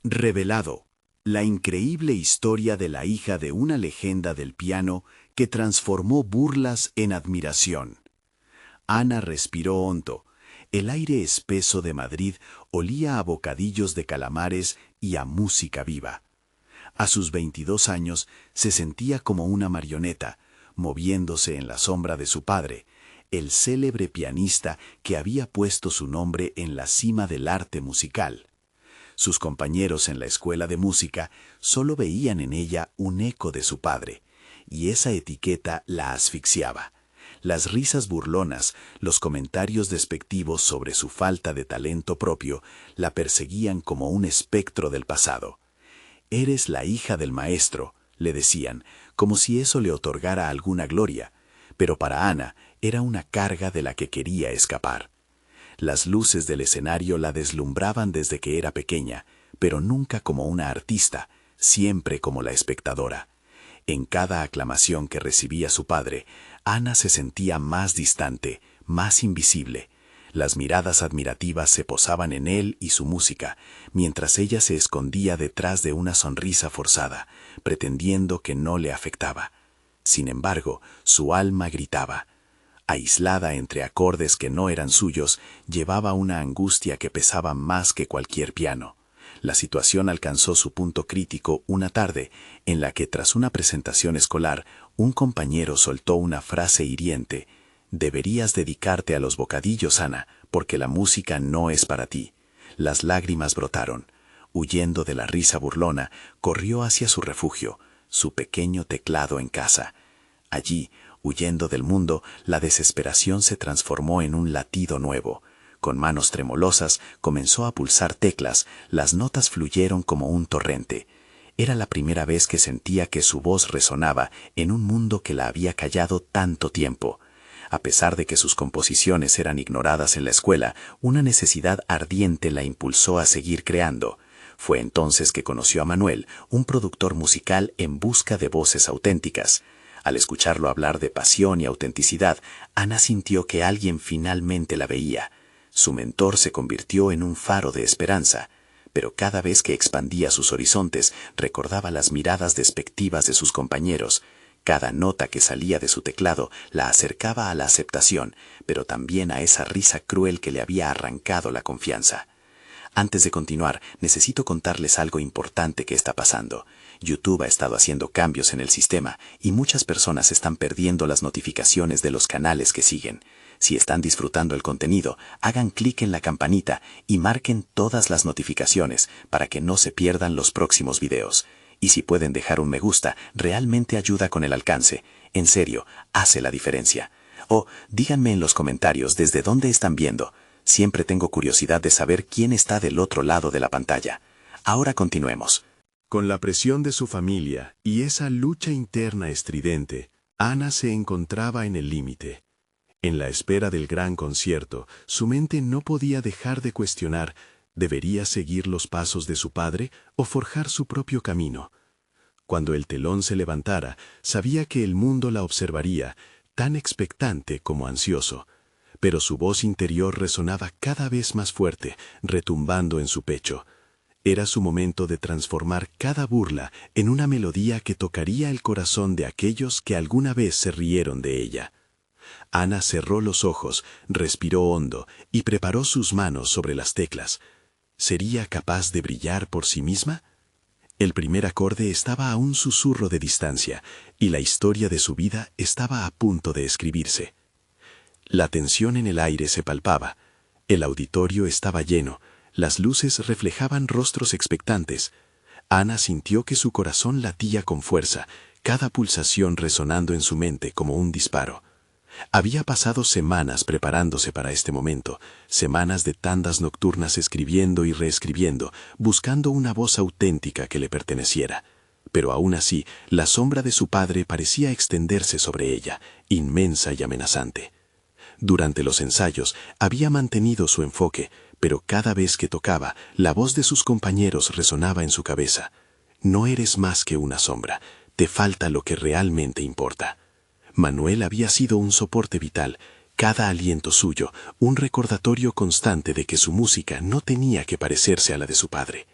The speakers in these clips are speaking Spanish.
Revelado, la increíble historia de la hija de una leyenda del piano que transformó burlas en admiración. Ana respiró hondo. El aire espeso de Madrid olía a bocadillos de calamares y a música viva. A sus 22 años se sentía como una marioneta, moviéndose en la sombra de su padre, el célebre pianista que había puesto su nombre en la cima del arte musical. Sus compañeros en la escuela de música solo veían en ella un eco de su padre, y esa etiqueta la asfixiaba. Las risas burlonas, los comentarios despectivos sobre su falta de talento propio, la perseguían como un espectro del pasado. «Eres la hija del maestro», le decían, como si eso le otorgara alguna gloria, pero para Ana era una carga de la que quería escapar. Las luces del escenario la deslumbraban desde que era pequeña, pero nunca como una artista, siempre como la espectadora. En cada aclamación que recibía su padre, Ana se sentía más distante, más invisible. Las miradas admirativas se posaban en él y su música, mientras ella se escondía detrás de una sonrisa forzada, pretendiendo que no le afectaba. Sin embargo, su alma gritaba. Aislada entre acordes que no eran suyos, llevaba una angustia que pesaba más que cualquier piano. La situación alcanzó su punto crítico una tarde, en la que tras una presentación escolar, un compañero soltó una frase hiriente: «Deberías dedicarte a los bocadillos, Ana, porque la música no es para ti». Las lágrimas brotaron. Huyendo de la risa burlona, corrió hacia su refugio, su pequeño teclado en casa. Allí, huyendo del mundo, la desesperación se transformó en un latido nuevo. Con manos tremolosas comenzó a pulsar teclas, las notas fluyeron como un torrente. Era la primera vez que sentía que su voz resonaba en un mundo que la había callado tanto tiempo. A pesar de que sus composiciones eran ignoradas en la escuela, una necesidad ardiente la impulsó a seguir creando. Fue entonces que conoció a Manuel, un productor musical en busca de voces auténticas. Al escucharlo hablar de pasión y autenticidad, Ana sintió que alguien finalmente la veía. Su mentor se convirtió en un faro de esperanza, pero cada vez que expandía sus horizontes recordaba las miradas despectivas de sus compañeros. Cada nota que salía de su teclado la acercaba a la aceptación, pero también a esa risa cruel que le había arrancado la confianza. Antes de continuar, necesito contarles algo importante que está pasando. YouTube ha estado haciendo cambios en el sistema y muchas personas están perdiendo las notificaciones de los canales que siguen. Si están disfrutando el contenido, hagan clic en la campanita y marquen todas las notificaciones para que no se pierdan los próximos videos. Y si pueden dejar un me gusta, realmente ayuda con el alcance. En serio, hace la diferencia. O díganme en los comentarios desde dónde están viendo. Siempre tengo curiosidad de saber quién está del otro lado de la pantalla. Ahora continuemos. Con la presión de su familia y esa lucha interna estridente, Ana se encontraba en el límite. En la espera del gran concierto, su mente no podía dejar de cuestionar: ¿debería seguir los pasos de su padre o forjar su propio camino? Cuando el telón se levantara, sabía que el mundo la observaría, tan expectante como ansioso. Pero su voz interior resonaba cada vez más fuerte, retumbando en su pecho. Era su momento de transformar cada burla en una melodía que tocaría el corazón de aquellos que alguna vez se rieron de ella. Ana cerró los ojos, respiró hondo y preparó sus manos sobre las teclas. ¿Sería capaz de brillar por sí misma? El primer acorde estaba a un susurro de distancia y la historia de su vida estaba a punto de escribirse. La tensión en el aire se palpaba. El auditorio estaba lleno. Las luces reflejaban rostros expectantes. Ana sintió que su corazón latía con fuerza, cada pulsación resonando en su mente como un disparo. Había pasado semanas preparándose para este momento, semanas de tandas nocturnas escribiendo y reescribiendo, buscando una voz auténtica que le perteneciera. Pero aún así, la sombra de su padre parecía extenderse sobre ella, inmensa y amenazante. Durante los ensayos había mantenido su enfoque, pero cada vez que tocaba, la voz de sus compañeros resonaba en su cabeza. No eres más que una sombra, te falta lo que realmente importa. Manuel había sido un soporte vital, cada aliento suyo, un recordatorio constante de que su música no tenía que parecerse a la de su padre.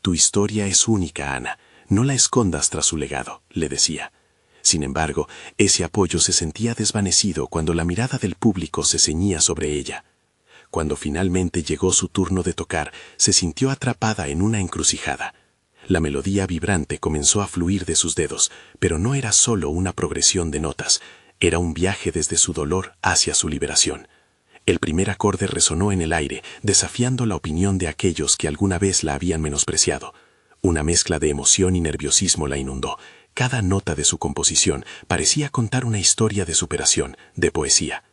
Tu historia es única, Ana. No la escondas tras su legado, le decía. Sin embargo, ese apoyo se sentía desvanecido cuando la mirada del público se ceñía sobre ella. Cuando finalmente llegó su turno de tocar, se sintió atrapada en una encrucijada. La melodía vibrante comenzó a fluir de sus dedos, pero no era solo una progresión de notas, era un viaje desde su dolor hacia su liberación. El primer acorde resonó en el aire, desafiando la opinión de aquellos que alguna vez la habían menospreciado. Una mezcla de emoción y nerviosismo la inundó. Cada nota de su composición parecía contar una historia de superación, de poesía.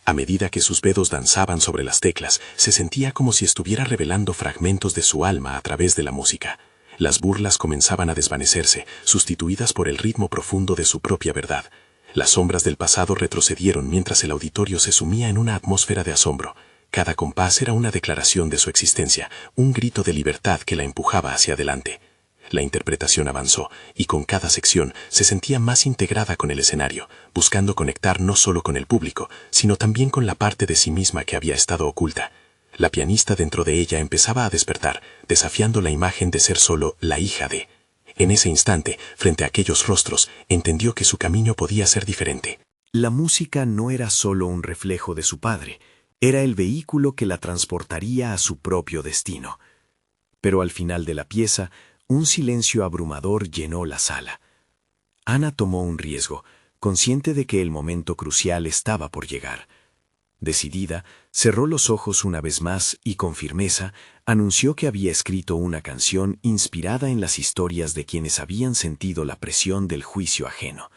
A medida que sus dedos danzaban sobre las teclas, se sentía como si estuviera revelando fragmentos de su alma a través de la música. Las burlas comenzaban a desvanecerse, sustituidas por el ritmo profundo de su propia verdad. Las sombras del pasado retrocedieron mientras el auditorio se sumía en una atmósfera de asombro. Cada compás era una declaración de su existencia, un grito de libertad que la empujaba hacia adelante. La interpretación avanzó, y con cada sección se sentía más integrada con el escenario, buscando conectar no solo con el público, sino también con la parte de sí misma que había estado oculta. La pianista dentro de ella empezaba a despertar, desafiando la imagen de ser solo la hija de. En ese instante, frente a aquellos rostros, entendió que su camino podía ser diferente. La música no era solo un reflejo de su padre, era el vehículo que la transportaría a su propio destino. Pero al final de la pieza, un silencio abrumador llenó la sala. Ana tomó un riesgo, consciente de que el momento crucial estaba por llegar. Decidida, cerró los ojos una vez más y con firmeza anunció que había escrito una canción inspirada en las historias de quienes habían sentido la presión del juicio ajeno.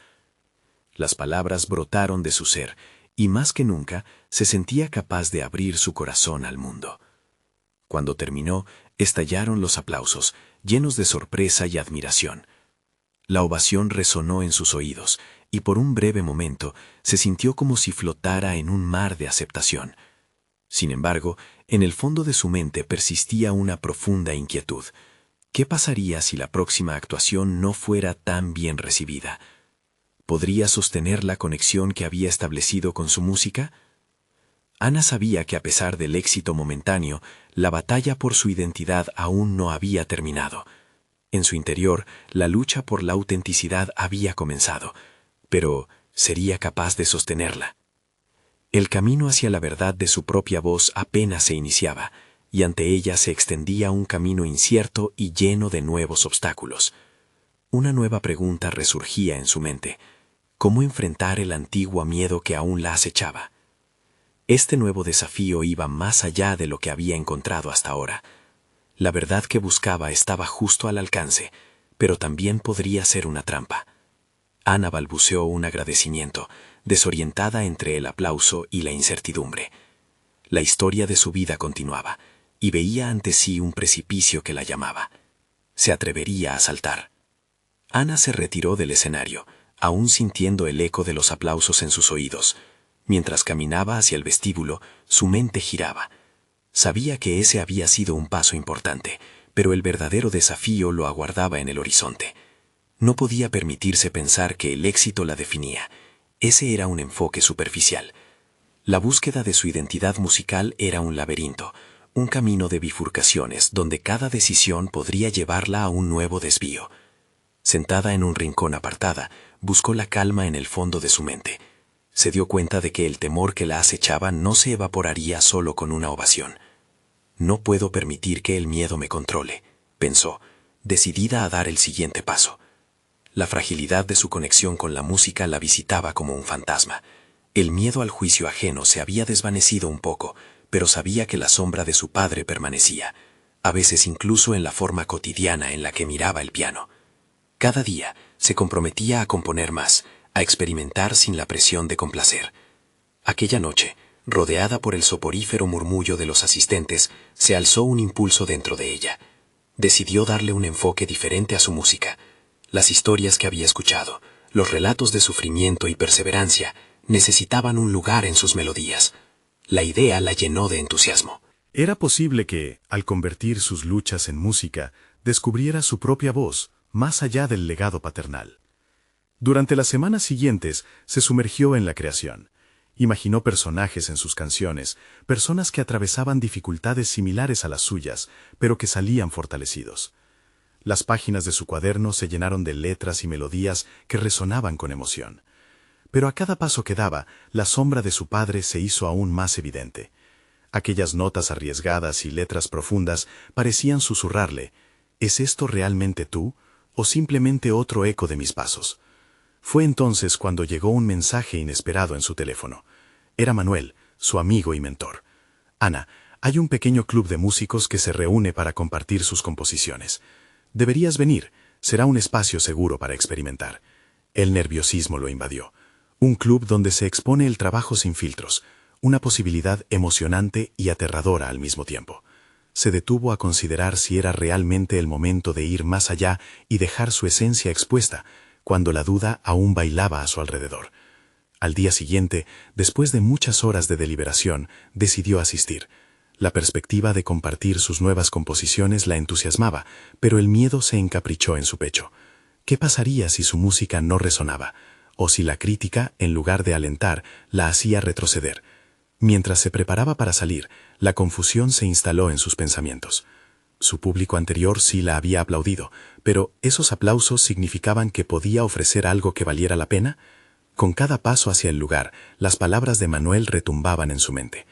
Las palabras brotaron de su ser y más que nunca se sentía capaz de abrir su corazón al mundo. Cuando terminó, estallaron los aplausos, llenos de sorpresa y admiración. La ovación resonó en sus oídos, y por un breve momento se sintió como si flotara en un mar de aceptación. Sin embargo, en el fondo de su mente persistía una profunda inquietud. ¿Qué pasaría si la próxima actuación no fuera tan bien recibida? ¿Podría sostener la conexión que había establecido con su música? Ana sabía que a pesar del éxito momentáneo, la batalla por su identidad aún no había terminado. En su interior, la lucha por la autenticidad había comenzado, pero ¿sería capaz de sostenerla? El camino hacia la verdad de su propia voz apenas se iniciaba, y ante ella se extendía un camino incierto y lleno de nuevos obstáculos. Una nueva pregunta resurgía en su mente: ¿cómo enfrentar el antiguo miedo que aún la acechaba? Este nuevo desafío iba más allá de lo que había encontrado hasta ahora. La verdad que buscaba estaba justo al alcance, pero también podría ser una trampa. Ana balbuceó un agradecimiento, desorientada entre el aplauso y la incertidumbre. La historia de su vida continuaba, y veía ante sí un precipicio que la llamaba. Se atrevería a saltar. Ana se retiró del escenario, aún sintiendo el eco de los aplausos en sus oídos. Mientras caminaba hacia el vestíbulo, su mente giraba. Sabía que ese había sido un paso importante, pero el verdadero desafío lo aguardaba en el horizonte. No podía permitirse pensar que el éxito la definía. Ese era un enfoque superficial. La búsqueda de su identidad musical era un laberinto, un camino de bifurcaciones donde cada decisión podría llevarla a un nuevo desvío. Sentada en un rincón apartada, buscó la calma en el fondo de su mente. Se dio cuenta de que el temor que la acechaba no se evaporaría solo con una ovación. No puedo permitir que el miedo me controle, pensó, decidida a dar el siguiente paso. La fragilidad de su conexión con la música la visitaba como un fantasma. El miedo al juicio ajeno se había desvanecido un poco, pero sabía que la sombra de su padre permanecía, a veces incluso en la forma cotidiana en la que miraba el piano. Cada día se comprometía a componer más, a experimentar sin la presión de complacer. Aquella noche, rodeada por el soporífero murmullo de los asistentes, se alzó un impulso dentro de ella. Decidió darle un enfoque diferente a su música. Las historias que había escuchado, los relatos de sufrimiento y perseverancia, necesitaban un lugar en sus melodías. La idea la llenó de entusiasmo. Era posible que, al convertir sus luchas en música, descubriera su propia voz, más allá del legado paternal. Durante las semanas siguientes, se sumergió en la creación. Imaginó personajes en sus canciones, personas que atravesaban dificultades similares a las suyas, pero que salían fortalecidos. Las páginas de su cuaderno se llenaron de letras y melodías que resonaban con emoción. Pero a cada paso que daba, la sombra de su padre se hizo aún más evidente. Aquellas notas arriesgadas y letras profundas parecían susurrarle: ¿es esto realmente tú, o simplemente otro eco de mis pasos? Fue entonces cuando llegó un mensaje inesperado en su teléfono. Era Manuel, su amigo y mentor. Ana, hay un pequeño club de músicos que se reúne para compartir sus composiciones. Deberías venir, será un espacio seguro para experimentar. El nerviosismo lo invadió. Un club donde se expone el trabajo sin filtros, una posibilidad emocionante y aterradora al mismo tiempo. Se detuvo a considerar si era realmente el momento de ir más allá y dejar su esencia expuesta, cuando la duda aún bailaba a su alrededor. Al día siguiente, después de muchas horas de deliberación, decidió asistir. La perspectiva de compartir sus nuevas composiciones la entusiasmaba, pero el miedo se encaprichó en su pecho. ¿Qué pasaría si su música no resonaba? O si la crítica, en lugar de alentar, la hacía retroceder. Mientras se preparaba para salir, la confusión se instaló en sus pensamientos. Su público anterior sí la había aplaudido, pero ¿esos aplausos significaban que podía ofrecer algo que valiera la pena? Con cada paso hacia el lugar, las palabras de Manuel retumbaban en su mente.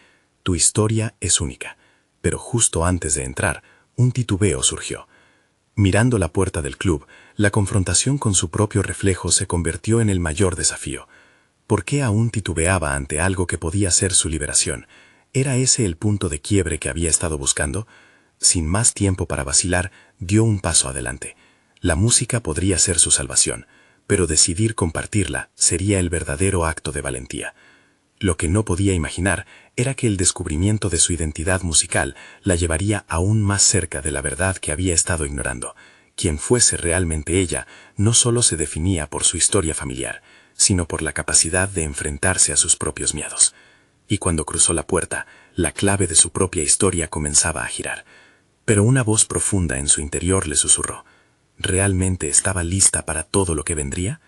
Tu historia es única. Pero justo antes de entrar, un titubeo surgió. Mirando la puerta del club, la confrontación con su propio reflejo se convirtió en el mayor desafío. ¿Por qué aún titubeaba ante algo que podía ser su liberación? ¿Era ese el punto de quiebre que había estado buscando? Sin más tiempo para vacilar, dio un paso adelante. La música podría ser su salvación, pero decidir compartirla sería el verdadero acto de valentía. Lo que no podía imaginar era que el descubrimiento de su identidad musical la llevaría aún más cerca de la verdad que había estado ignorando. Quien fuese realmente ella no solo se definía por su historia familiar, sino por la capacidad de enfrentarse a sus propios miedos. Y cuando cruzó la puerta, la clave de su propia historia comenzaba a girar. Pero una voz profunda en su interior le susurró: ¿realmente estaba lista para todo lo que vendría?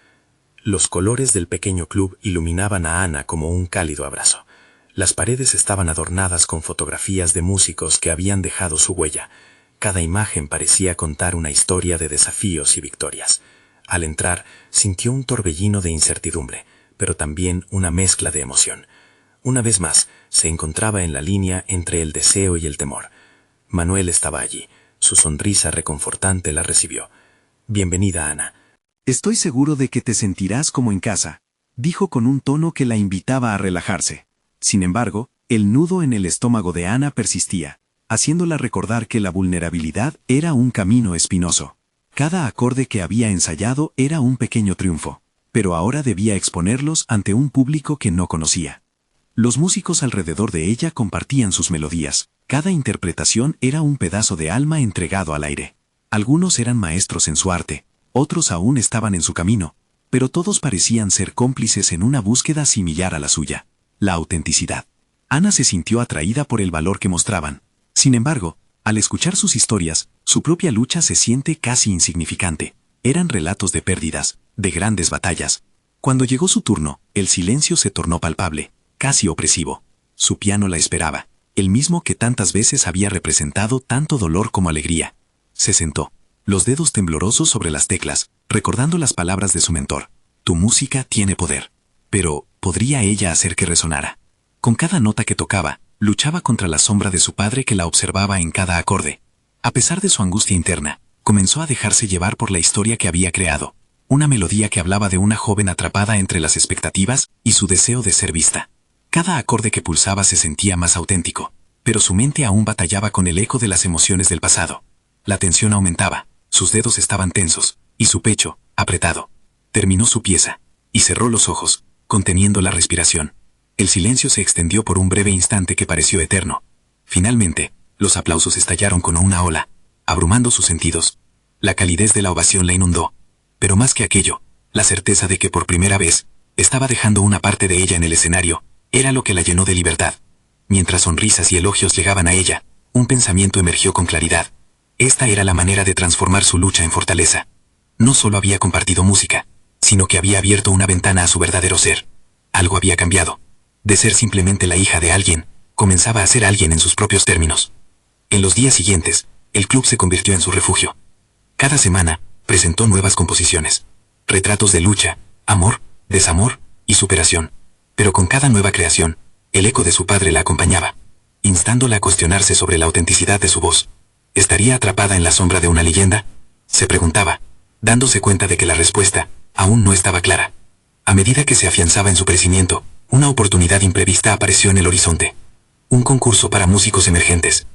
Los colores del pequeño club iluminaban a Ana como un cálido abrazo. Las paredes estaban adornadas con fotografías de músicos que habían dejado su huella. Cada imagen parecía contar una historia de desafíos y victorias. Al entrar, sintió un torbellino de incertidumbre, pero también una mezcla de emoción. Una vez más, se encontraba en la línea entre el deseo y el temor. Manuel estaba allí. Su sonrisa reconfortante la recibió. Bienvenida, Ana. Estoy seguro de que te sentirás como en casa, dijo con un tono que la invitaba a relajarse. Sin embargo, el nudo en el estómago de Ana persistía, haciéndola recordar que la vulnerabilidad era un camino espinoso. Cada acorde que había ensayado era un pequeño triunfo, pero ahora debía exponerlos ante un público que no conocía. Los músicos alrededor de ella compartían sus melodías. Cada interpretación era un pedazo de alma entregado al aire. Algunos eran maestros en su arte, otros aún estaban en su camino, pero todos parecían ser cómplices en una búsqueda similar a la suya: la autenticidad. Ana se sintió atraída por el valor que mostraban. Sin embargo, al escuchar sus historias, su propia lucha se siente casi insignificante. Eran relatos de pérdidas, de grandes batallas. Cuando llegó su turno, el silencio se tornó palpable, casi opresivo. Su piano la esperaba, el mismo que tantas veces había representado tanto dolor como alegría. Se sentó, los dedos temblorosos sobre las teclas, recordando las palabras de su mentor. Tu música tiene poder. Pero, ¿podría ella hacer que resonara? Con cada nota que tocaba, luchaba contra la sombra de su padre que la observaba en cada acorde. A pesar de su angustia interna, comenzó a dejarse llevar por la historia que había creado. Una melodía que hablaba de una joven atrapada entre las expectativas y su deseo de ser vista. Cada acorde que pulsaba se sentía más auténtico, pero su mente aún batallaba con el eco de las emociones del pasado. La tensión aumentaba, sus dedos estaban tensos, y su pecho, apretado. Terminó su pieza, y cerró los ojos, conteniendo la respiración. El silencio se extendió por un breve instante que pareció eterno. Finalmente, los aplausos estallaron con una ola, abrumando sus sentidos. La calidez de la ovación la inundó, pero más que aquello, la certeza de que por primera vez, estaba dejando una parte de ella en el escenario, era lo que la llenó de libertad. Mientras sonrisas y elogios llegaban a ella, un pensamiento emergió con claridad. Esta era la manera de transformar su lucha en fortaleza. No solo había compartido música, sino que había abierto una ventana a su verdadero ser. Algo había cambiado. De ser simplemente la hija de alguien, comenzaba a ser alguien en sus propios términos. En los días siguientes, el club se convirtió en su refugio. Cada semana, presentó nuevas composiciones. Retratos de lucha, amor, desamor y superación. Pero con cada nueva creación, el eco de su padre la acompañaba, instándola a cuestionarse sobre la autenticidad de su voz. ¿Estaría atrapada en la sombra de una leyenda? Se preguntaba, dándose cuenta de que la respuesta aún no estaba clara. A medida que se afianzaba en su crecimiento, una oportunidad imprevista apareció en el horizonte. Un concurso para músicos emergentes.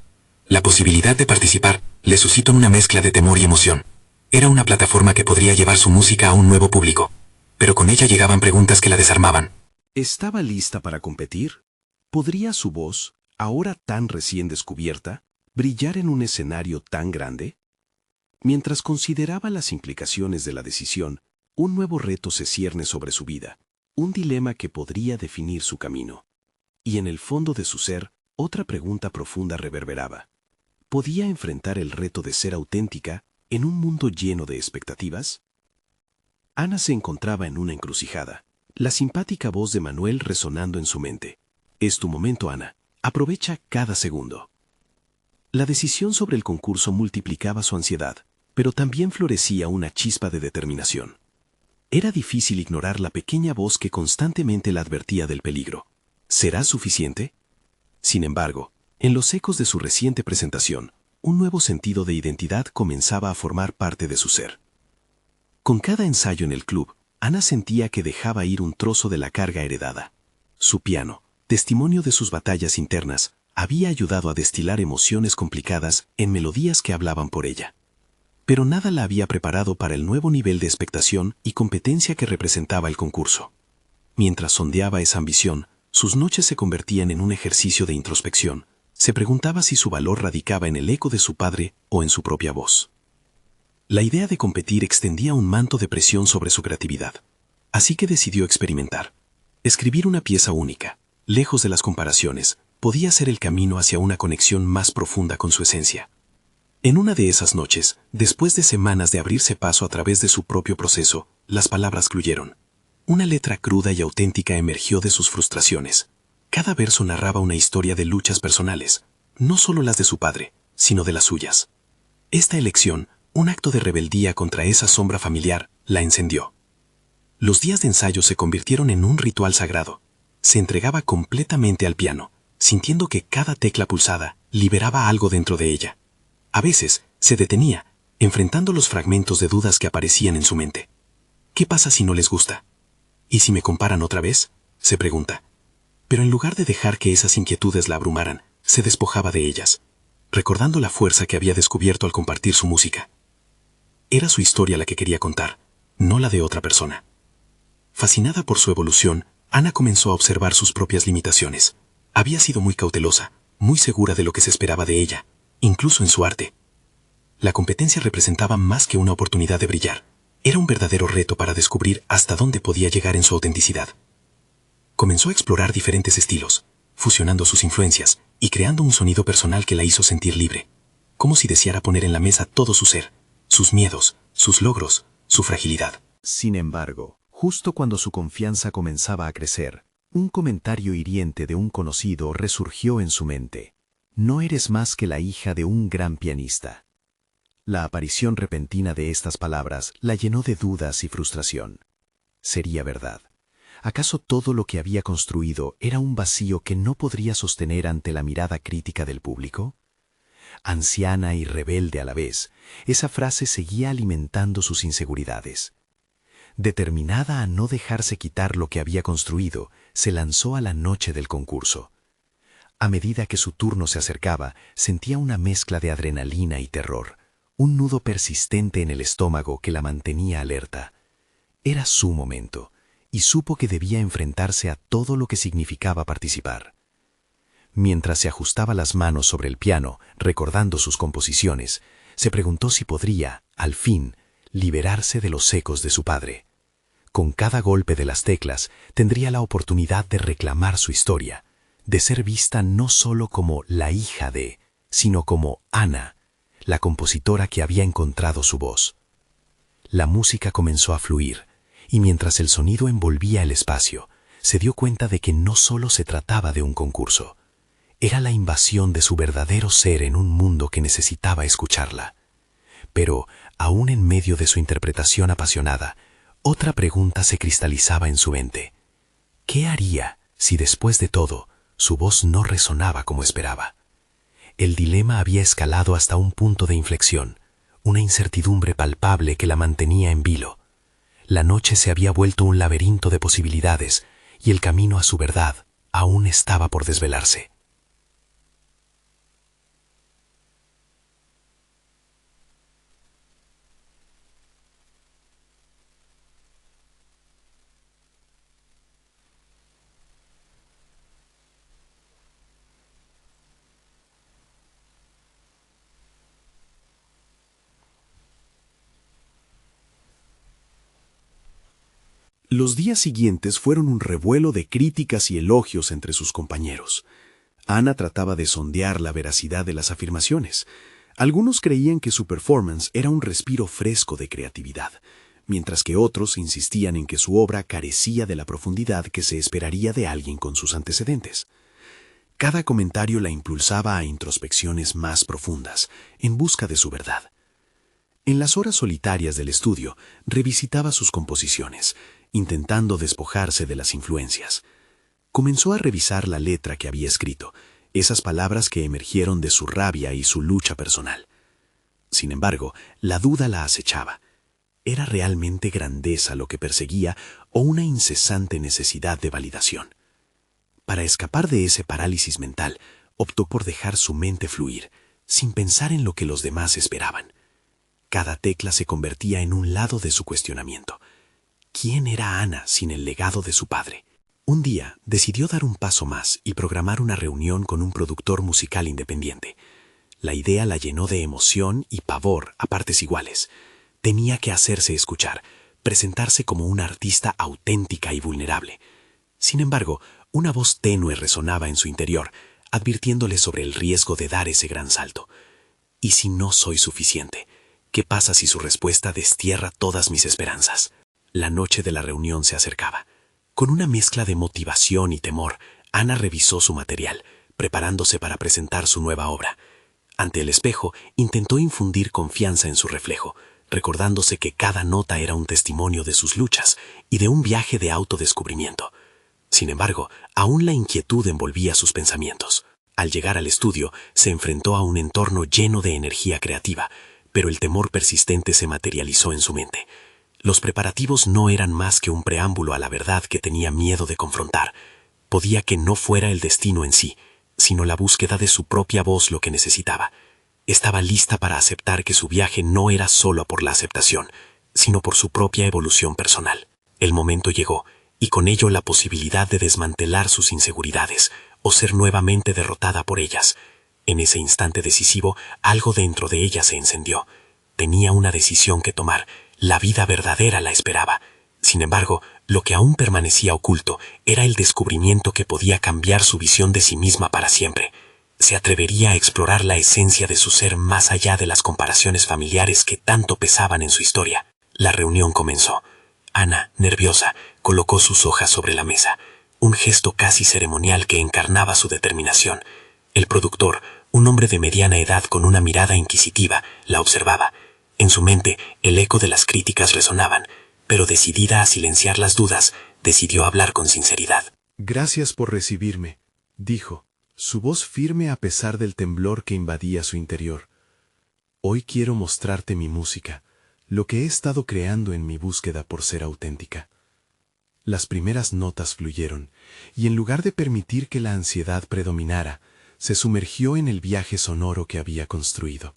La posibilidad de participar le suscitó una mezcla de temor y emoción. Era una plataforma que podría llevar su música a un nuevo público. Pero con ella llegaban preguntas que la desarmaban. ¿Estaba lista para competir? ¿Podría su voz, ahora tan recién descubierta, brillar en un escenario tan grande? Mientras consideraba las implicaciones de la decisión, un nuevo reto se cierne sobre su vida, un dilema que podría definir su camino. Y en el fondo de su ser, otra pregunta profunda reverberaba. ¿Podía enfrentar el reto de ser auténtica en un mundo lleno de expectativas? Ana se encontraba en una encrucijada, la simpática voz de Manuel resonando en su mente. Es tu momento, Ana. Aprovecha cada segundo. La decisión sobre el concurso multiplicaba su ansiedad, pero también florecía una chispa de determinación. Era difícil ignorar la pequeña voz que constantemente la advertía del peligro. ¿Será suficiente? Sin embargo, en los ecos de su reciente presentación, un nuevo sentido de identidad comenzaba a formar parte de su ser. Con cada ensayo en el club, Ana sentía que dejaba ir un trozo de la carga heredada. Su piano, testimonio de sus batallas internas, había ayudado a destilar emociones complicadas en melodías que hablaban por ella. Pero nada la había preparado para el nuevo nivel de expectación y competencia que representaba el concurso. Mientras sondeaba esa ambición, sus noches se convertían en un ejercicio de introspección. Se preguntaba si su valor radicaba en el eco de su padre o en su propia voz. La idea de competir extendía un manto de presión sobre su creatividad. Así que decidió experimentar. Escribir una pieza única, lejos de las comparaciones, podía ser el camino hacia una conexión más profunda con su esencia. En una de esas noches, después de semanas de abrirse paso a través de su propio proceso, las palabras fluyeron. Una letra cruda y auténtica emergió de sus frustraciones. Cada verso narraba una historia de luchas personales, no solo las de su padre, sino de las suyas. Esta elección, un acto de rebeldía contra esa sombra familiar, la encendió. Los días de ensayo se convirtieron en un ritual sagrado. Se entregaba completamente al piano, sintiendo que cada tecla pulsada liberaba algo dentro de ella. A veces, se detenía, enfrentando los fragmentos de dudas que aparecían en su mente. ¿Qué pasa si no les gusta? ¿Y si me comparan otra vez?, se pregunta. Pero en lugar de dejar que esas inquietudes la abrumaran, se despojaba de ellas, recordando la fuerza que había descubierto al compartir su música. Era su historia la que quería contar, no la de otra persona. Fascinada por su evolución, Ana comenzó a observar sus propias limitaciones. Había sido muy cautelosa, muy segura de lo que se esperaba de ella, incluso en su arte. La competencia representaba más que una oportunidad de brillar. Era un verdadero reto para descubrir hasta dónde podía llegar en su autenticidad. Comenzó a explorar diferentes estilos, fusionando sus influencias y creando un sonido personal que la hizo sentir libre, como si deseara poner en la mesa todo su ser, sus miedos, sus logros, su fragilidad. Sin embargo, justo cuando su confianza comenzaba a crecer, un comentario hiriente de un conocido resurgió en su mente. No eres más que la hija de un gran pianista. La aparición repentina de estas palabras la llenó de dudas y frustración. ¿Sería verdad? ¿Acaso todo lo que había construido era un vacío que no podría sostener ante la mirada crítica del público? Anciana y rebelde a la vez, esa frase seguía alimentando sus inseguridades. Determinada a no dejarse quitar lo que había construido, se lanzó a la noche del concurso. A medida que su turno se acercaba, sentía una mezcla de adrenalina y terror, un nudo persistente en el estómago que la mantenía alerta. Era su momento, y supo que debía enfrentarse a todo lo que significaba participar. Mientras se ajustaba las manos sobre el piano, recordando sus composiciones, se preguntó si podría, al fin, liberarse de los ecos de su padre. Con cada golpe de las teclas, tendría la oportunidad de reclamar su historia, de ser vista no solo como la hija de, sino como Ana, la compositora que había encontrado su voz. La música comenzó a fluir, y mientras el sonido envolvía el espacio, se dio cuenta de que no solo se trataba de un concurso. Era la invasión de su verdadero ser en un mundo que necesitaba escucharla. Pero, aún en medio de su interpretación apasionada, otra pregunta se cristalizaba en su mente. ¿Qué haría si después de todo su voz no resonaba como esperaba? El dilema había escalado hasta un punto de inflexión, una incertidumbre palpable que la mantenía en vilo. La noche se había vuelto un laberinto de posibilidades y el camino a su verdad aún estaba por desvelarse. Los días siguientes fueron un revuelo de críticas y elogios entre sus compañeros. Ana trataba de sondear la veracidad de las afirmaciones. Algunos creían que su performance era un respiro fresco de creatividad, mientras que otros insistían en que su obra carecía de la profundidad que se esperaría de alguien con sus antecedentes. Cada comentario la impulsaba a introspecciones más profundas, en busca de su verdad. En las horas solitarias del estudio, revisitaba sus composiciones, intentando despojarse de las influencias. Comenzó a revisar la letra que había escrito, esas palabras que emergieron de su rabia y su lucha personal. Sin embargo, la duda la acechaba. ¿Era realmente grandeza lo que perseguía o una incesante necesidad de validación? Para escapar de ese parálisis mental, optó por dejar su mente fluir, sin pensar en lo que los demás esperaban. Cada tecla se convertía en un lado de su cuestionamiento. ¿Quién era Ana sin el legado de su padre? Un día decidió dar un paso más y programar una reunión con un productor musical independiente. La idea la llenó de emoción y pavor a partes iguales. Tenía que hacerse escuchar, presentarse como una artista auténtica y vulnerable. Sin embargo, una voz tenue resonaba en su interior, advirtiéndole sobre el riesgo de dar ese gran salto. ¿Y si no soy suficiente? ¿Qué pasa si su respuesta destierra todas mis esperanzas? La noche de la reunión se acercaba. Con una mezcla de motivación y temor, Ana revisó su material, preparándose para presentar su nueva obra. Ante el espejo, intentó infundir confianza en su reflejo, recordándose que cada nota era un testimonio de sus luchas y de un viaje de autodescubrimiento. Sin embargo, aún la inquietud envolvía sus pensamientos. Al llegar al estudio, se enfrentó a un entorno lleno de energía creativa, pero el temor persistente se materializó en su mente. Los preparativos no eran más que un preámbulo a la verdad que tenía miedo de confrontar. Podía que no fuera el destino en sí, sino la búsqueda de su propia voz lo que necesitaba. Estaba lista para aceptar que su viaje no era solo por la aceptación, sino por su propia evolución personal. El momento llegó, y con ello la posibilidad de desmantelar sus inseguridades, o ser nuevamente derrotada por ellas. En ese instante decisivo, algo dentro de ella se encendió. Tenía una decisión que tomar. La vida verdadera la esperaba. Sin embargo, lo que aún permanecía oculto era el descubrimiento que podía cambiar su visión de sí misma para siempre. Se atrevería a explorar la esencia de su ser más allá de las comparaciones familiares que tanto pesaban en su historia. La reunión comenzó. Ana, nerviosa, colocó sus hojas sobre la mesa, un gesto casi ceremonial que encarnaba su determinación. El productor, un hombre de mediana edad con una mirada inquisitiva, la observaba. En su mente, el eco de las críticas resonaban, pero decidida a silenciar las dudas, decidió hablar con sinceridad. «Gracias por recibirme», dijo, su voz firme a pesar del temblor que invadía su interior. «Hoy quiero mostrarte mi música, lo que he estado creando en mi búsqueda por ser auténtica». Las primeras notas fluyeron, y en lugar de permitir que la ansiedad predominara, se sumergió en el viaje sonoro que había construido.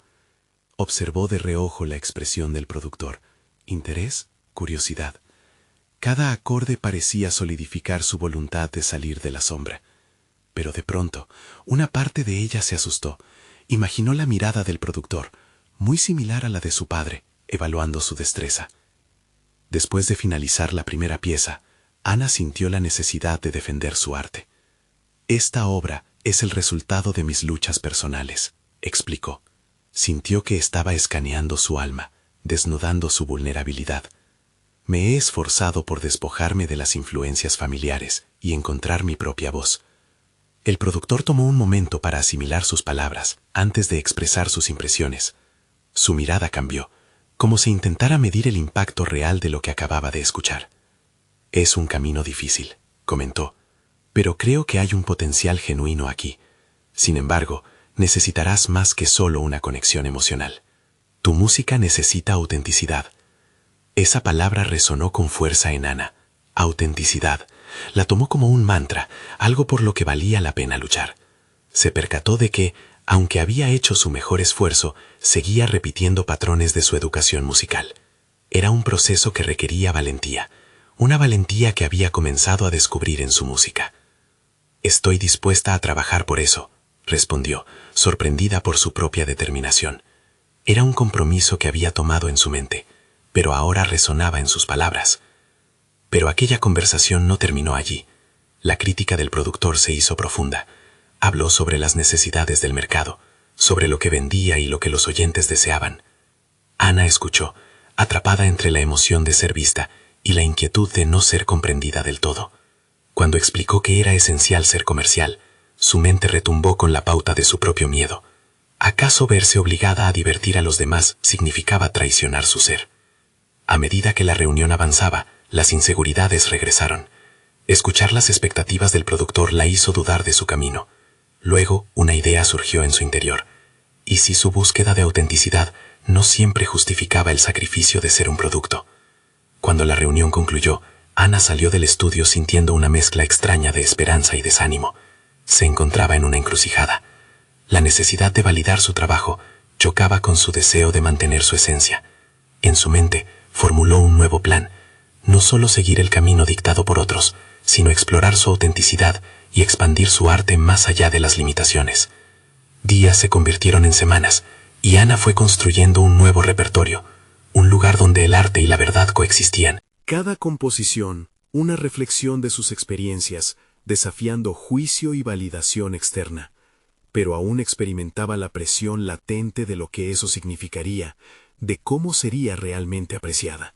Observó de reojo la expresión del productor. Interés, curiosidad. Cada acorde parecía solidificar su voluntad de salir de la sombra. Pero de pronto, una parte de ella se asustó. Imaginó la mirada del productor, muy similar a la de su padre, evaluando su destreza. Después de finalizar la primera pieza, Ana sintió la necesidad de defender su arte. «Esta obra es el resultado de mis luchas personales», explicó. Sintió que estaba escaneando su alma, desnudando su vulnerabilidad. «Me he esforzado por despojarme de las influencias familiares y encontrar mi propia voz». El productor tomó un momento para asimilar sus palabras, antes de expresar sus impresiones. Su mirada cambió, como si intentara medir el impacto real de lo que acababa de escuchar. Es un camino difícil, comentó, pero creo que hay un potencial genuino aquí. Sin embargo, necesitarás más que solo una conexión emocional. Tu música necesita autenticidad. Esa palabra resonó con fuerza en Ana. Autenticidad. La tomó como un mantra, algo por lo que valía la pena luchar. Se percató de que, aunque había hecho su mejor esfuerzo, seguía repitiendo patrones de su educación musical. Era un proceso que requería valentía, una valentía que había comenzado a descubrir en su música. Estoy dispuesta a trabajar por eso, respondió, sorprendida por su propia determinación. Era un compromiso que había tomado en su mente, pero ahora resonaba en sus palabras. Pero aquella conversación no terminó allí. La crítica del productor se hizo profunda. Habló sobre las necesidades del mercado, sobre lo que vendía y lo que los oyentes deseaban. Ana escuchó, atrapada entre la emoción de ser vista y la inquietud de no ser comprendida del todo. Cuando explicó que era esencial ser comercial, su mente retumbó con la pauta de su propio miedo. ¿Acaso verse obligada a divertir a los demás significaba traicionar su ser? A medida que la reunión avanzaba, las inseguridades regresaron. Escuchar las expectativas del productor la hizo dudar de su camino. Luego, una idea surgió en su interior. ¿Y si su búsqueda de autenticidad no siempre justificaba el sacrificio de ser un producto? Cuando la reunión concluyó, Ana salió del estudio sintiendo una mezcla extraña de esperanza y desánimo. Se encontraba en una encrucijada. La necesidad de validar su trabajo chocaba con su deseo de mantener su esencia. En su mente, formuló un nuevo plan. No solo seguir el camino dictado por otros, sino explorar su autenticidad y expandir su arte más allá de las limitaciones. Días se convirtieron en semanas, y Ana fue construyendo un nuevo repertorio, un lugar donde el arte y la verdad coexistían. Cada composición, una reflexión de sus experiencias, desafiando juicio y validación externa. Pero aún experimentaba la presión latente de lo que eso significaría, de cómo sería realmente apreciada.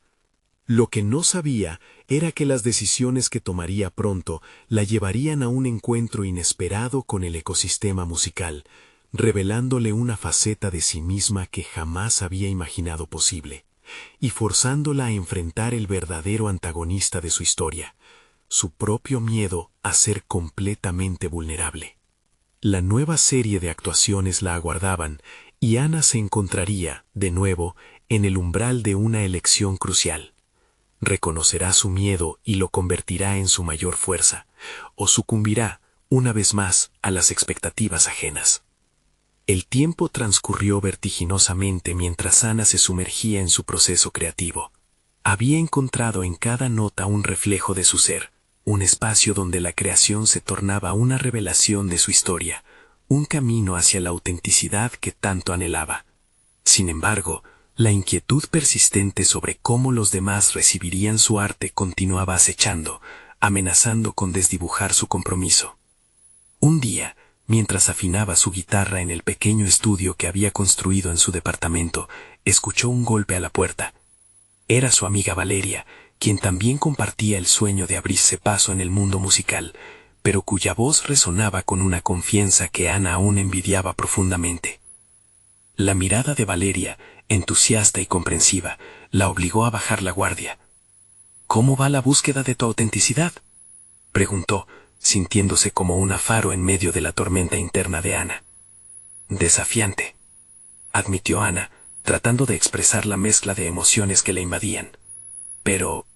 Lo que no sabía era que las decisiones que tomaría pronto la llevarían a un encuentro inesperado con el ecosistema musical, revelándole una faceta de sí misma que jamás había imaginado posible, y forzándola a enfrentar el verdadero antagonista de su historia, su propio miedo a ser completamente vulnerable. La nueva serie de actuaciones la aguardaban, y Ana se encontraría, de nuevo, en el umbral de una elección crucial. Reconocerá su miedo y lo convertirá en su mayor fuerza, o sucumbirá, una vez más, a las expectativas ajenas. El tiempo transcurrió vertiginosamente mientras Ana se sumergía en su proceso creativo. Había encontrado en cada nota un reflejo de su ser, un espacio donde la creación se tornaba una revelación de su historia, un camino hacia la autenticidad que tanto anhelaba. Sin embargo, la inquietud persistente sobre cómo los demás recibirían su arte continuaba acechando, amenazando con desdibujar su compromiso. Un día, mientras afinaba su guitarra en el pequeño estudio que había construido en su departamento, escuchó un golpe a la puerta. Era su amiga Valeria, quien también compartía el sueño de abrirse paso en el mundo musical, pero cuya voz resonaba con una confianza que Ana aún envidiaba profundamente. La mirada de Valeria, entusiasta y comprensiva, la obligó a bajar la guardia. ¿Cómo va la búsqueda de tu autenticidad?, preguntó, sintiéndose como un faro en medio de la tormenta interna de Ana. Desafiante, admitió Ana, tratando de expresar la mezcla de emociones que le invadían. Pero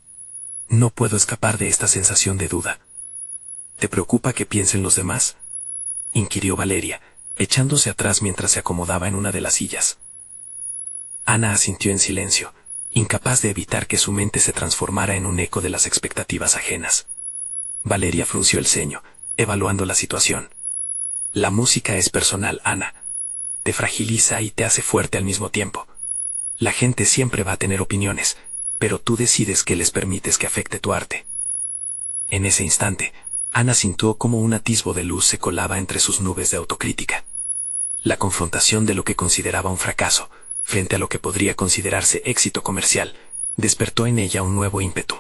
no puedo escapar de esta sensación de duda. ¿Te preocupa que piensen los demás?, inquirió Valeria, echándose atrás mientras se acomodaba en una de las sillas. Ana asintió en silencio, incapaz de evitar que su mente se transformara en un eco de las expectativas ajenas. Valeria frunció el ceño, evaluando la situación. La música es personal, Ana. Te fragiliza y te hace fuerte al mismo tiempo. La gente siempre va a tener opiniones, pero tú decides qué les permites que afecte tu arte. En ese instante, Ana sintió como un atisbo de luz se colaba entre sus nubes de autocrítica. La confrontación de lo que consideraba un fracaso, frente a lo que podría considerarse éxito comercial, despertó en ella un nuevo ímpetu.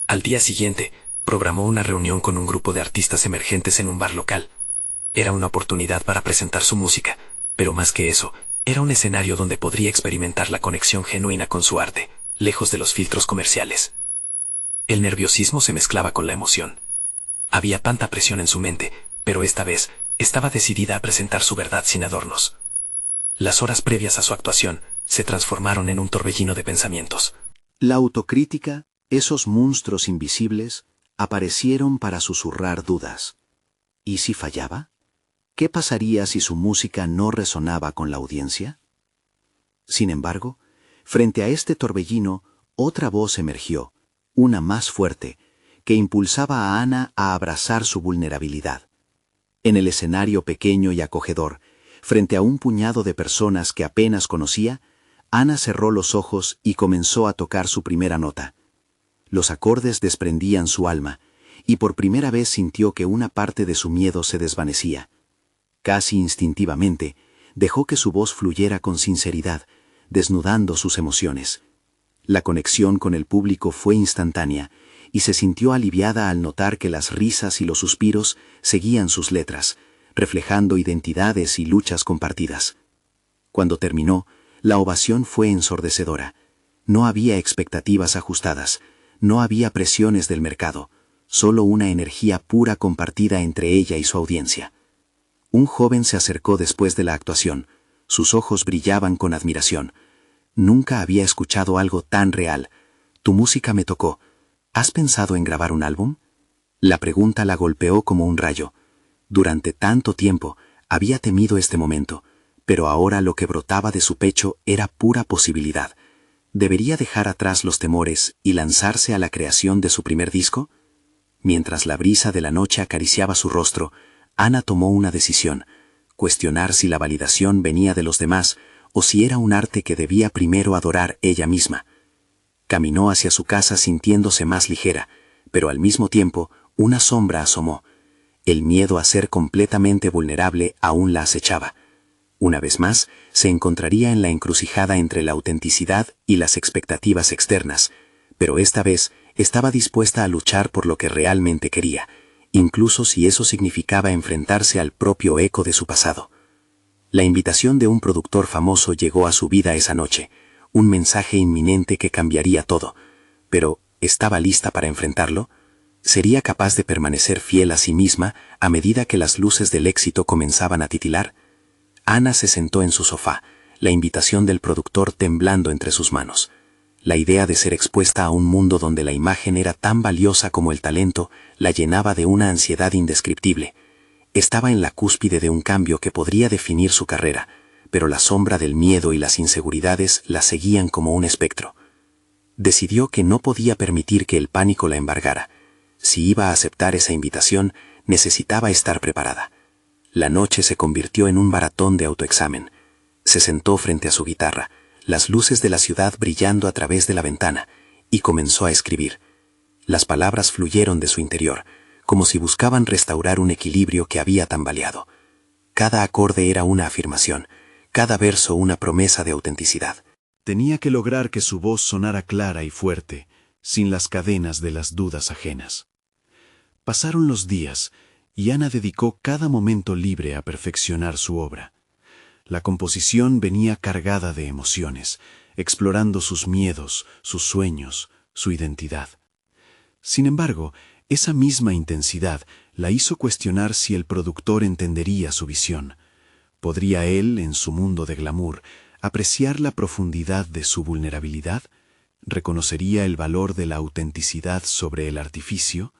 Al día siguiente, programó una reunión con un grupo de artistas emergentes en un bar local. Era una oportunidad para presentar su música, pero más que eso, Era un escenario donde podría experimentar la conexión genuina con su arte, lejos de los filtros comerciales. El nerviosismo se mezclaba con la emoción. Había tanta presión en su mente, pero esta vez estaba decidida a presentar su verdad sin adornos. Las horas previas a su actuación se transformaron en un torbellino de pensamientos. La autocrítica, esos monstruos invisibles, aparecieron para susurrar dudas. ¿Y si fallaba? ¿Qué pasaría si su música no resonaba con la audiencia? Sin embargo, frente a este torbellino, otra voz emergió, una más fuerte, que impulsaba a Ana a abrazar su vulnerabilidad. En el escenario pequeño y acogedor, frente a un puñado de personas que apenas conocía, Ana cerró los ojos y comenzó a tocar su primera nota. Los acordes desprendían su alma, y por primera vez sintió que una parte de su miedo se desvanecía. Casi instintivamente, dejó que su voz fluyera con sinceridad, desnudando sus emociones. La conexión con el público fue instantánea, y se sintió aliviada al notar que las risas y los suspiros seguían sus letras, reflejando identidades y luchas compartidas. Cuando terminó, la ovación fue ensordecedora. No había expectativas ajustadas, no había presiones del mercado, solo una energía pura compartida entre ella y su audiencia. Un joven se acercó después de la actuación, sus ojos brillaban con admiración. Nunca había escuchado algo tan real. Tu música me tocó. ¿Has pensado en grabar un álbum? La pregunta la golpeó como un rayo. Durante tanto tiempo había temido este momento, pero ahora lo que brotaba de su pecho era pura posibilidad. ¿Debería dejar atrás los temores y lanzarse a la creación de su primer disco? Mientras la brisa de la noche acariciaba su rostro, Ana tomó una decisión: cuestionar si la validación venía de los demás o si era un arte que debía primero adorar ella misma. Caminó hacia su casa sintiéndose más ligera, pero al mismo tiempo una sombra asomó. El miedo a ser completamente vulnerable aún la acechaba. Una vez más, se encontraría en la encrucijada entre la autenticidad y las expectativas externas, pero esta vez estaba dispuesta a luchar por lo que realmente quería, incluso si eso significaba enfrentarse al propio eco de su pasado. La invitación de un productor famoso llegó a su vida esa noche, un mensaje inminente que cambiaría todo, pero ¿estaba lista para enfrentarlo? ¿Sería capaz de permanecer fiel a sí misma a medida que las luces del éxito comenzaban a titilar? Ana se sentó en su sofá, la invitación del productor temblando entre sus manos. La idea de ser expuesta a un mundo donde la imagen era tan valiosa como el talento la llenaba de una ansiedad indescriptible. Estaba en la cúspide de un cambio que podría definir su carrera, pero la sombra del miedo y las inseguridades la seguían como un espectro. Decidió que no podía permitir que el pánico la embargara. Si iba a aceptar esa invitación, necesitaba estar preparada. La noche se convirtió en un maratón de autoexamen. Se sentó frente a su guitarra, las luces de la ciudad brillando a través de la ventana, y comenzó a escribir. Las palabras fluyeron de su interior, como si buscaban restaurar un equilibrio que había tambaleado. Cada acorde era una afirmación, cada verso una promesa de autenticidad. Tenía que lograr que su voz sonara clara y fuerte, sin las cadenas de las dudas ajenas. Pasaron los días, y Ana dedicó cada momento libre a perfeccionar su obra. La composición venía cargada de emociones, explorando sus miedos, sus sueños, su identidad. Sin embargo, esa misma intensidad la hizo cuestionar si el productor entendería su visión. ¿Podría él, en su mundo de glamour, apreciar la profundidad de su vulnerabilidad? ¿Reconocería el valor de la autenticidad sobre el artificio?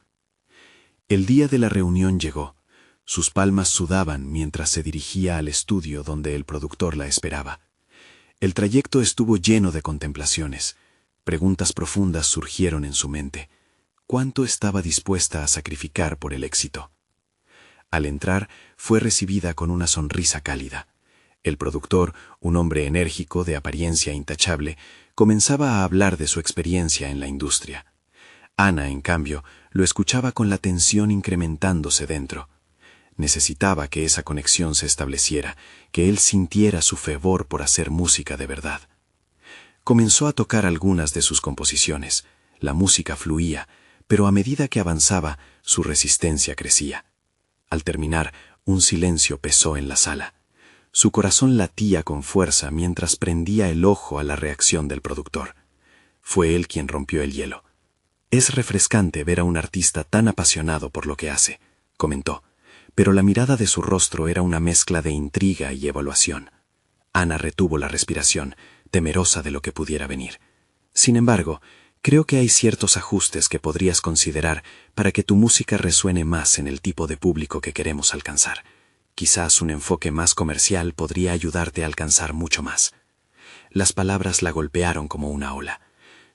El día de la reunión llegó. Sus palmas sudaban mientras se dirigía al estudio donde el productor la esperaba. El trayecto estuvo lleno de contemplaciones. Preguntas profundas surgieron en su mente. ¿Cuánto estaba dispuesta a sacrificar por el éxito? Al entrar, fue recibida con una sonrisa cálida. El productor, un hombre enérgico de apariencia intachable, comenzaba a hablar de su experiencia en la industria. Ana, en cambio, lo escuchaba con la tensión incrementándose dentro. Necesitaba que esa conexión se estableciera, que él sintiera su fervor por hacer música de verdad. Comenzó a tocar algunas de sus composiciones. La música fluía, pero a medida que avanzaba, su resistencia crecía. Al terminar, un silencio pesó en la sala. Su corazón latía con fuerza mientras prendía el ojo a la reacción del productor. Fue él quien rompió el hielo. «Es refrescante ver a un artista tan apasionado por lo que hace», comentó, pero la mirada de su rostro era una mezcla de intriga y evaluación. Ana retuvo la respiración, temerosa de lo que pudiera venir. «Sin embargo, creo que hay ciertos ajustes que podrías considerar para que tu música resuene más en el tipo de público que queremos alcanzar. Quizás un enfoque más comercial podría ayudarte a alcanzar mucho más». Las palabras la golpearon como una ola.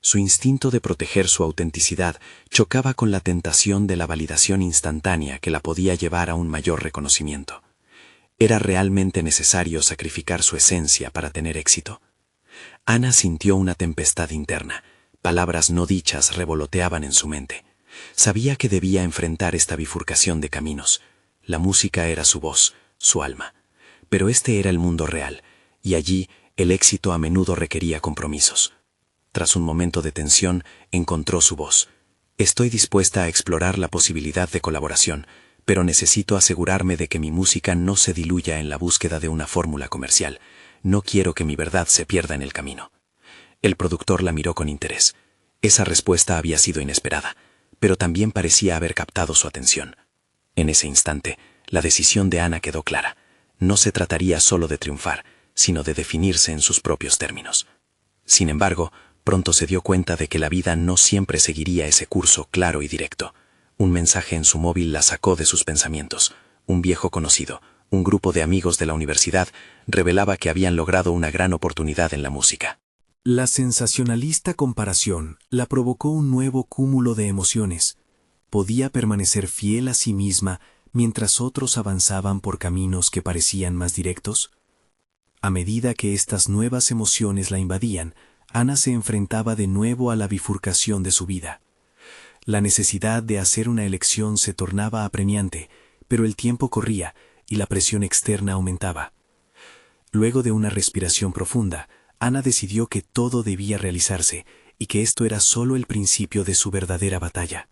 Su instinto de proteger su autenticidad chocaba con la tentación de la validación instantánea que la podía llevar a un mayor reconocimiento. ¿Era realmente necesario sacrificar su esencia para tener éxito? Ana sintió una tempestad interna. Palabras no dichas revoloteaban en su mente. Sabía que debía enfrentar esta bifurcación de caminos. La música era su voz, su alma. Pero este era el mundo real, y allí el éxito a menudo requería compromisos. Tras un momento de tensión, encontró su voz. «Estoy dispuesta a explorar la posibilidad de colaboración, pero necesito asegurarme de que mi música no se diluya en la búsqueda de una fórmula comercial. No quiero que mi verdad se pierda en el camino». El productor la miró con interés. Esa respuesta había sido inesperada, pero también parecía haber captado su atención. En ese instante, la decisión de Ana quedó clara. No se trataría solo de triunfar, sino de definirse en sus propios términos. Sin embargo, pronto se dio cuenta de que la vida no siempre seguiría ese curso claro y directo. Un mensaje en su móvil la sacó de sus pensamientos. Un viejo conocido, un grupo de amigos de la universidad, revelaba que habían logrado una gran oportunidad en la música. La sensacionalista comparación la provocó un nuevo cúmulo de emociones. Podía permanecer fiel a sí misma mientras otros avanzaban por caminos que parecían más directos. A medida que estas nuevas emociones la invadían, Ana se enfrentaba de nuevo a la bifurcación de su vida. La necesidad de hacer una elección se tornaba apremiante, pero el tiempo corría y la presión externa aumentaba. Luego de una respiración profunda, Ana decidió que todo debía realizarse y que esto era solo el principio de su verdadera batalla.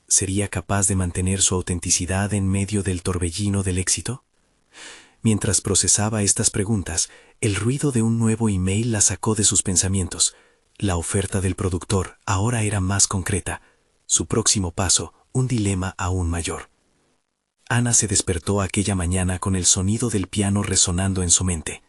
¿Sería capaz de mantener su autenticidad en medio del torbellino del éxito? Mientras procesaba estas preguntas, el ruido de un nuevo email la sacó de sus pensamientos. La oferta del productor ahora era más concreta. Su próximo paso, un dilema aún mayor. Ana se despertó aquella mañana con el sonido del piano resonando en su mente.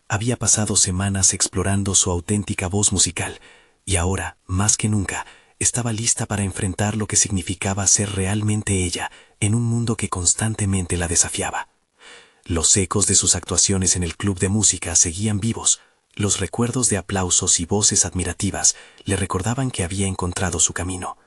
Había pasado semanas explorando su auténtica voz musical, y ahora, más que nunca, estaba lista para enfrentar lo que significaba ser realmente ella en un mundo que constantemente la desafiaba. Los ecos de sus actuaciones en el club de música seguían vivos. Los recuerdos de aplausos y voces admirativas le recordaban que había encontrado su camino.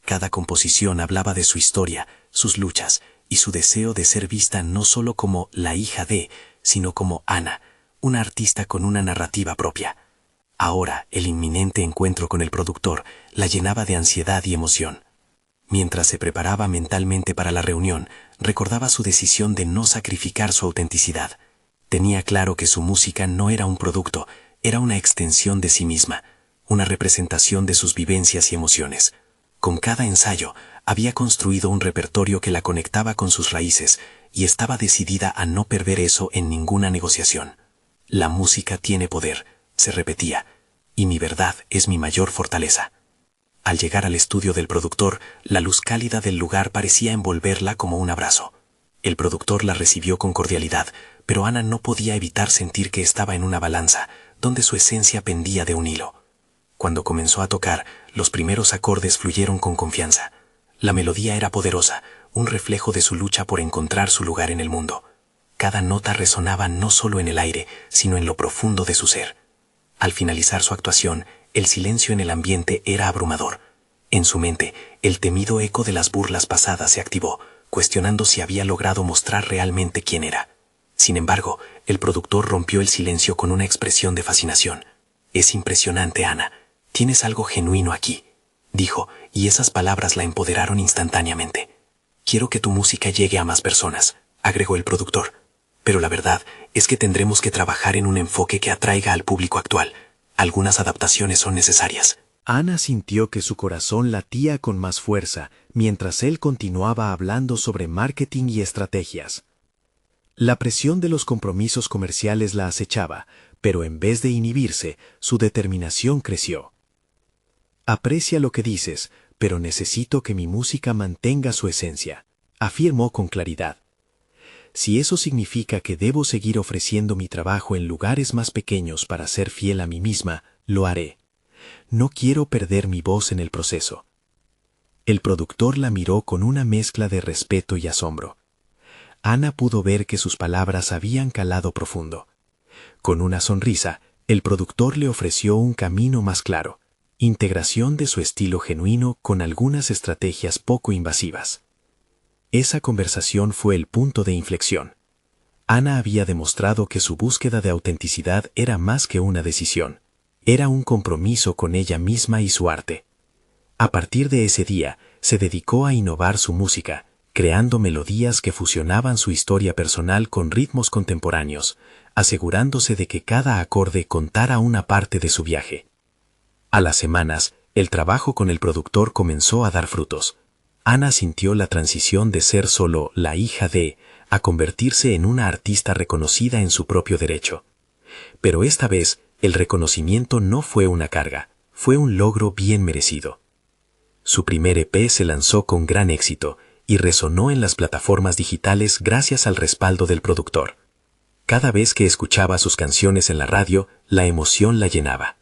Cada composición hablaba de su historia, sus luchas y su deseo de ser vista no solo como la hija de, sino como Ana, una artista con una narrativa propia. Ahora, el inminente encuentro con el productor la llenaba de ansiedad y emoción. Mientras se preparaba mentalmente para la reunión, recordaba su decisión de no sacrificar su autenticidad. Tenía claro que su música no era un producto, era una extensión de sí misma, una representación de sus vivencias y emociones. Con cada ensayo, había construido un repertorio que la conectaba con sus raíces y estaba decidida a no perder eso en ninguna negociación. La música tiene poder, se repetía, y mi verdad es mi mayor fortaleza. Al llegar al estudio del productor, la luz cálida del lugar parecía envolverla como un abrazo. El productor la recibió con cordialidad, pero Ana no podía evitar sentir que estaba en una balanza, donde su esencia pendía de un hilo. Cuando comenzó a tocar, los primeros acordes fluyeron con confianza. La melodía era poderosa, un reflejo de su lucha por encontrar su lugar en el mundo. Cada nota resonaba no solo en el aire, sino en lo profundo de su ser. Al finalizar su actuación, el silencio en el ambiente era abrumador. En su mente, el temido eco de las burlas pasadas se activó, cuestionando si había logrado mostrar realmente quién era. Sin embargo, el productor rompió el silencio con una expresión de fascinación. «Es impresionante, Ana. Tienes algo genuino aquí», dijo, y esas palabras la empoderaron instantáneamente. «Quiero que tu música llegue a más personas», agregó el productor. «Pero la verdad es que tendremos que trabajar en un enfoque que atraiga al público actual. Algunas adaptaciones son necesarias». Ana sintió que su corazón latía con más fuerza mientras él continuaba hablando sobre marketing y estrategias. La presión de los compromisos comerciales la acechaba, pero en vez de inhibirse, su determinación creció. Aprecia lo que dices, pero necesito que mi música mantenga su esencia, afirmó con claridad. Si eso significa que debo seguir ofreciendo mi trabajo en lugares más pequeños para ser fiel a mí misma, lo haré. No quiero perder mi voz en el proceso. El productor la miró con una mezcla de respeto y asombro. Ana pudo ver que sus palabras habían calado profundo. Con una sonrisa, el productor le ofreció un camino más claro, integración de su estilo genuino con algunas estrategias poco invasivas. Esa conversación fue el punto de inflexión. Ana había demostrado que su búsqueda de autenticidad era más que una decisión, era un compromiso con ella misma y su arte. A partir de ese día, se dedicó a innovar su música, creando melodías que fusionaban su historia personal con ritmos contemporáneos, asegurándose de que cada acorde contara una parte de su viaje. A las semanas, el trabajo con el productor comenzó a dar frutos. Ana sintió la transición de ser solo la hija de, a convertirse en una artista reconocida en su propio derecho. Pero esta vez, el reconocimiento no fue una carga, fue un logro bien merecido. Su primer EP se lanzó con gran éxito y resonó en las plataformas digitales gracias al respaldo del productor. Cada vez que escuchaba sus canciones en la radio, la emoción la llenaba.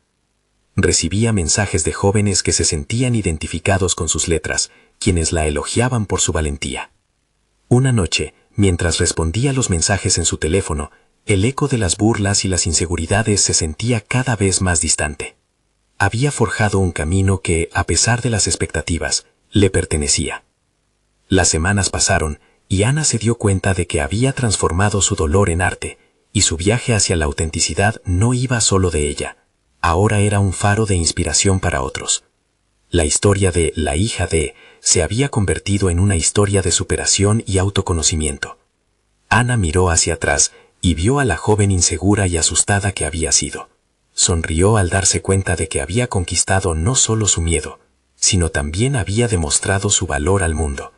Recibía mensajes de jóvenes que se sentían identificados con sus letras, quienes la elogiaban por su valentía. Una noche, mientras respondía los mensajes en su teléfono, el eco de las burlas y las inseguridades se sentía cada vez más distante. Había forjado un camino que, a pesar de las expectativas, le pertenecía. Las semanas pasaron y Ana se dio cuenta de que había transformado su dolor en arte, y su viaje hacia la autenticidad no iba solo de ella. Ahora era un faro de inspiración para otros. La historia de La hija de se había convertido en una historia de superación y autoconocimiento. Ana miró hacia atrás y vio a la joven insegura y asustada que había sido. Sonrió al darse cuenta de que había conquistado no solo su miedo, sino también había demostrado su valor al mundo.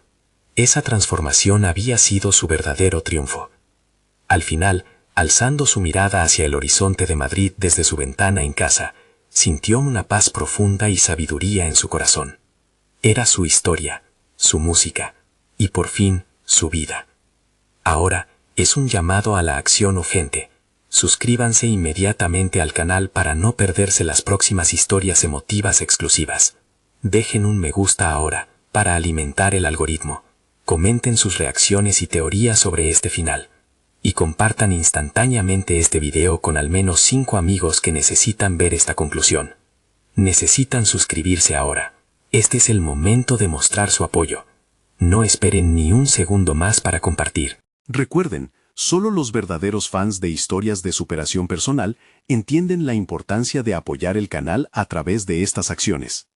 Esa transformación había sido su verdadero triunfo. Al final, alzando su mirada hacia el horizonte de Madrid desde su ventana en casa, sintió una paz profunda y sabiduría en su corazón. Era su historia, su música, y por fin, su vida. Ahora, es un llamado a la acción urgente. Suscríbanse inmediatamente al canal para no perderse las próximas historias emotivas exclusivas. Dejen un me gusta ahora, para alimentar el algoritmo. Comenten sus reacciones y teorías sobre este final. Y compartan instantáneamente este video con al menos 5 amigos que necesitan ver esta conclusión. Necesitan suscribirse ahora. Este es el momento de mostrar su apoyo. No esperen ni un segundo más para compartir. Recuerden, solo los verdaderos fans de historias de superación personal entienden la importancia de apoyar el canal a través de estas acciones.